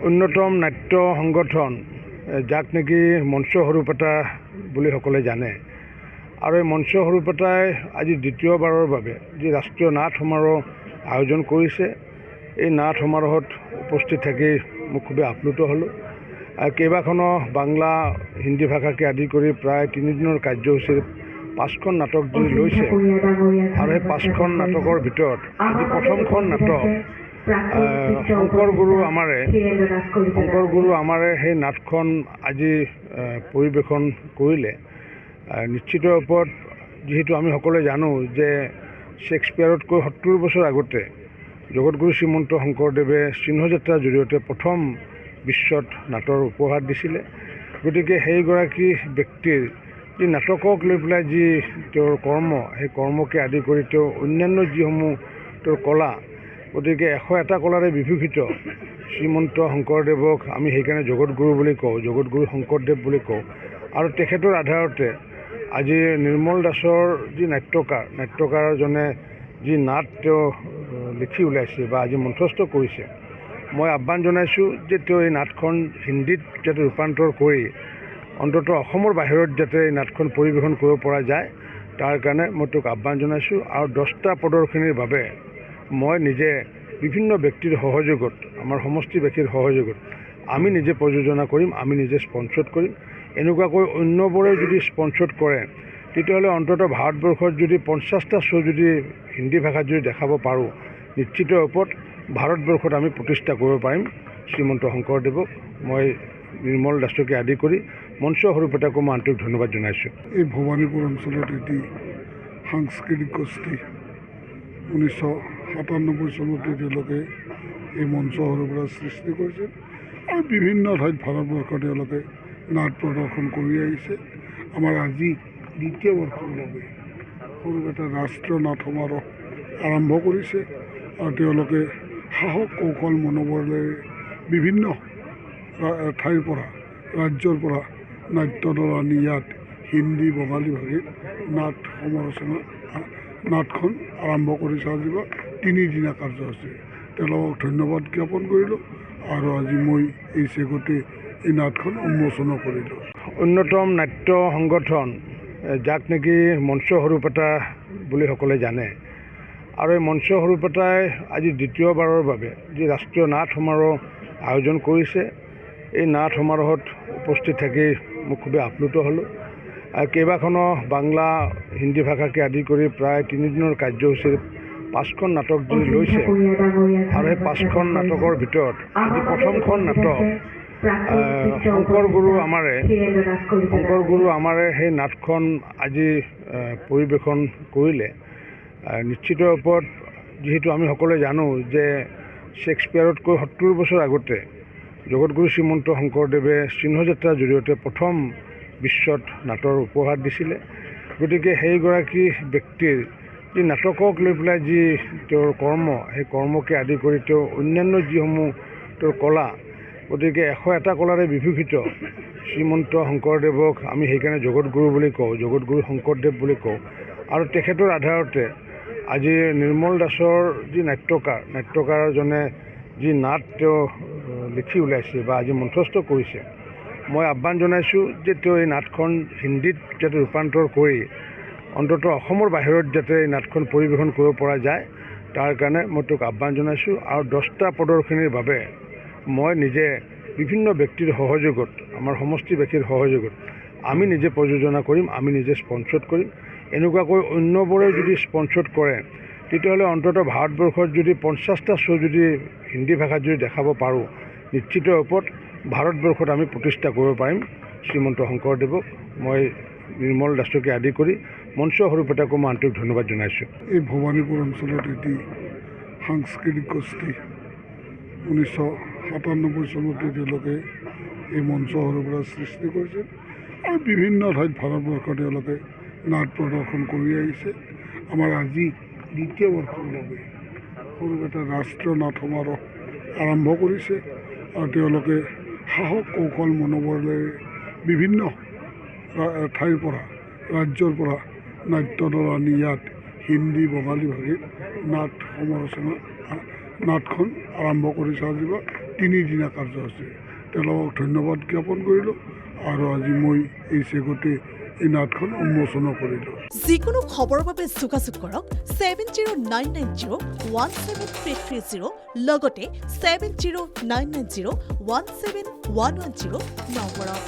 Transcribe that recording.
অন্যতম নাট্য সংগঠন যাক নেকি মঞ্চ সৰুপেটা বুলি সকলে জানে আৰু এই মঞ্চ সৰুপেটাই আজি দ্বিতীয়বাৰৰ বাবে যি ৰাষ্ট্ৰীয় নাট সমাৰোহ আয়োজন কৰিছে। এই নাট সমাৰোহত উপস্থিত থাকি মই খুবেই আপ্লুত হ'লোঁ। কেইবাখনো বাংলা হিন্দী ভাষাকে আদি কৰি প্ৰায় 3 দিনৰ কাৰ্যসূচীৰ 5খন নাটক যি লৈছে আৰু এই 5খন নাটকৰ ভিতৰত আজি প্ৰথমখন নাটক শংকৰ গুৰু আমাৰে সেই নাটখন আজি পৰিৱেশন কৰিলে। নিশ্চিত ওপৰত যিহেতু আমি সকলোৱে জানো যে শ্বেক্সপিয়াৰতকৈ 70 বছৰ আগতে জগতগুৰু শ্ৰীমন্ত শংকৰদেৱে চিহ্নযাত্ৰাৰ জৰিয়তে প্ৰথম বিশ্বত নাটৰ উপহাৰ দিছিলে। গতিকে সেইগৰাকী ব্যক্তিৰ যি নাটকক লৈ পেলাই যি তেওঁৰ কৰ্ম, সেই কৰ্মকে আদি কৰি তেওঁ অন্যান্য যিসমূহ তেওঁৰ কলা, গতিকে 101টা কলাৰে বিভূষিত শ্ৰীমন্ত শংকৰদেৱক আমি সেইকাৰণে জগতগুৰু বুলি কওঁ, জগতগুৰু শংকৰদেৱ বুলি কওঁ। আৰু তেখেতৰ আধাৰতে আজি নিৰ্মল দাসৰ যি নাট্যকাৰজনে যি নাট তেওঁ লিখি ওলাইছে বা আজি মঞ্চস্থ কৰিছে, মই আহ্বান জনাইছোঁ যে তেওঁ এই নাটখন হিন্দীত যাতে ৰূপান্তৰ কৰি অন্ততঃ অসমৰ বাহিৰত যাতে এই নাটখন পৰিৱেশন কৰিব পৰা যায়, তাৰ কাৰণে মই তেওঁক আহ্বান জনাইছোঁ। আৰু 10টা প্ৰদৰ্শনীৰ বাবে মই নিজে বিভিন্ন ব্যক্তিৰ সহযোগত, আমাৰ সমষ্টিবাসীৰ সহযোগত আমি নিজে প্ৰযোজনা কৰিম, আমি নিজে স্পন্সৰ কৰিম। এনেকুৱাকৈ অন্যবোৰে যদি স্পন্সৰ কৰে তেতিয়াহ'লে অন্ততঃ ভাৰতবৰ্ষত যদি 50টা শ্ব' যদি হিন্দী ভাষাত যদি দেখাব পাৰোঁ, নিশ্চিত ওপৰত ভাৰতবৰ্ষত আমি প্ৰতিষ্ঠা কৰিব পাৰিম শ্ৰীমন্ত শংকৰদেৱক। মই নিৰ্মল দাসকে আদি কৰি মঞ্চ সৰুপেটাকো মই আন্তৰিক ধন্যবাদ জনাইছোঁ। এই ভৱানীপুৰ অঞ্চলত এটি সাংস্কৃতিক গোষ্ঠী 1997 চনতে তেওঁলোকে এই মঞ্চ সৰুপেটা সৃষ্টি কৰিছিল আৰু বিভিন্ন ঠাইত ভাৰতবৰ্ষত তেওঁলোকে নাট প্ৰদৰ্শন কৰি আহিছে। আমাৰ আজি দ্বিতীয় বৰ্ষৰ বাবে সৰুপেটা ৰাষ্ট্ৰীয় নাট সমাৰোহ আৰম্ভ কৰিছে আৰু তেওঁলোকে সাহস কৌশল মনোবলেৰে বিভিন্ন ঠাইৰ পৰা, ৰাজ্যৰ পৰা নাট্যদল আনি ইয়াত হিন্দী বঙালী ভাষীত নাটখন আৰম্ভ কৰিছে। আজি 3 দিনীয়া কাৰ্যসূচী। তেওঁলোকক ধন্যবাদ জ্ঞাপন কৰিলোঁ আৰু আজি মই এই চেগতে এই নাটখন উন্মোচনো কৰিলোঁ। অন্যতম নাট্য সংগঠন যাক নেকি মঞ্চ সৰুপেটা বুলি সকলে জানে আৰু এই মঞ্চ সৰুপেটাই আজি দ্বিতীয়বাৰৰ বাবে যি ৰাষ্ট্ৰীয় নাট সমাৰোহ আয়োজন কৰিছে। এই নাট সমাৰোহত উপস্থিত থাকি মই খুবেই আপ্লুত হ'লোঁ। কেইবাখনো বাংলা হিন্দী ভাষাকে আদি কৰি প্ৰায় 3 দিনৰ কাৰ্যসূচীৰ 5খন নাটক যি লৈছে আৰু সেই 5খন নাটকৰ ভিতৰত আজি প্ৰথমখন নাটক শংকৰ গুৰু আমাৰে সেই নাটখন আজি পৰিৱেশন কৰিলে। নিশ্চিত ওপৰত যিহেতু আমি সকলোৱে জানো যে শ্বেক্সপিয়াৰতকৈ 70 বছৰ আগতে জগতগুৰু শ্ৰীমন্ত শংকৰদেৱে চিহ্নযাত্ৰাৰ জৰিয়তে প্ৰথম বিশ্বত নাটৰ উপহাৰ দিছিলে। গতিকে সেইগৰাকী ব্যক্তিৰ যি নাটকক লৈ পেলাই যি তেওঁৰ কৰ্ম, সেই কৰ্মকে আদি কৰি তেওঁ অন্যান্য যিসমূহ তেওঁৰ কলা, গতিকে 101টা কলাৰে বিভূষিত শ্ৰীমন্ত শংকৰদেৱক আমি সেইকাৰণে জগতগুৰু বুলি কওঁ, জগতগুৰু শংকৰদেৱ বুলি কওঁ। আৰু তেখেতৰ আধাৰতে আজি নিৰ্মল দাসৰ যি নাট্যকাৰজনে যি নাট তেওঁ লিখি ওলাইছে বা আজি মঞ্চস্থ কৰিছে, মই আহ্বান জনাইছোঁ যে তেওঁ এই নাটখন হিন্দীত যাতে ৰূপান্তৰ কৰি অন্ততঃ অসমৰ বাহিৰত যাতে এই নাটখন পৰিৱেশন কৰিব পৰা যায়, তাৰ কাৰণে মই তেওঁক আহ্বান জনাইছোঁ। আৰু 10টা প্ৰদৰ্শনীৰ বাবে মই নিজে বিভিন্ন ব্যক্তিৰ সহযোগত, আমাৰ সমষ্টিবাসীৰ সহযোগত আমি নিজে প্ৰযোজনা কৰিম, আমি নিজে স্পন্সৰ কৰিম। এনেকুৱাকৈ অন্যবোৰে যদি স্পন্সৰ কৰে তেতিয়াহ'লে অন্ততঃ ভাৰতবৰ্ষত যদি 50টা শ্ব' যদি হিন্দী ভাষাত যদি দেখাব পাৰোঁ, নিশ্চিত ওপৰত ভাৰতবৰ্ষত আমি প্ৰতিষ্ঠা কৰিব পাৰিম শ্ৰীমন্ত শংকৰদেৱক। মই নিৰ্মল দাসকে আদি কৰি মঞ্চ সৰুপেটাকো মই আন্তৰিক ধন্যবাদ জনাইছোঁ। এই ভৱানীপুৰ অঞ্চলত এটি সাংস্কৃতিক গোষ্ঠী 1997 চনতে তেওঁলোকে এই মঞ্চ সৰুপেটা সৃষ্টি কৰিছিল আৰু বিভিন্ন ঠাইত ভাৰতবৰ্ষত তেওঁলোকে নাট প্ৰদৰ্শন কৰি আহিছে। আমাৰ আজি দ্বিতীয় বৰ্ষৰ বাবে সৰুপেটা ৰাষ্ট্ৰীয় নাট সমাৰোহ আৰম্ভ কৰিছে আৰু তেওঁলোকে সাহস কৌশল মনোবলেৰে বিভিন্ন ঠাইৰ পৰা, ৰাজ্যৰ পৰা নাট্যদল আনি ইয়াত হিন্দী বঙালী ভাষীত নাটখন আৰম্ভ কৰিছে। আজি তিনিদিনীয়া কাৰ্যসূচী তেওঁলোকক ধন্যবাদ জ্ঞাপন কৰিলোঁ আৰু আজি মই এই চেগতে এই নাটখন উন্মোচনো কৰিলোঁ। যিকোনো খবৰৰ বাবে যোগাযোগ কৰক 7099017330 লগতে 7099017110 নম্বৰত।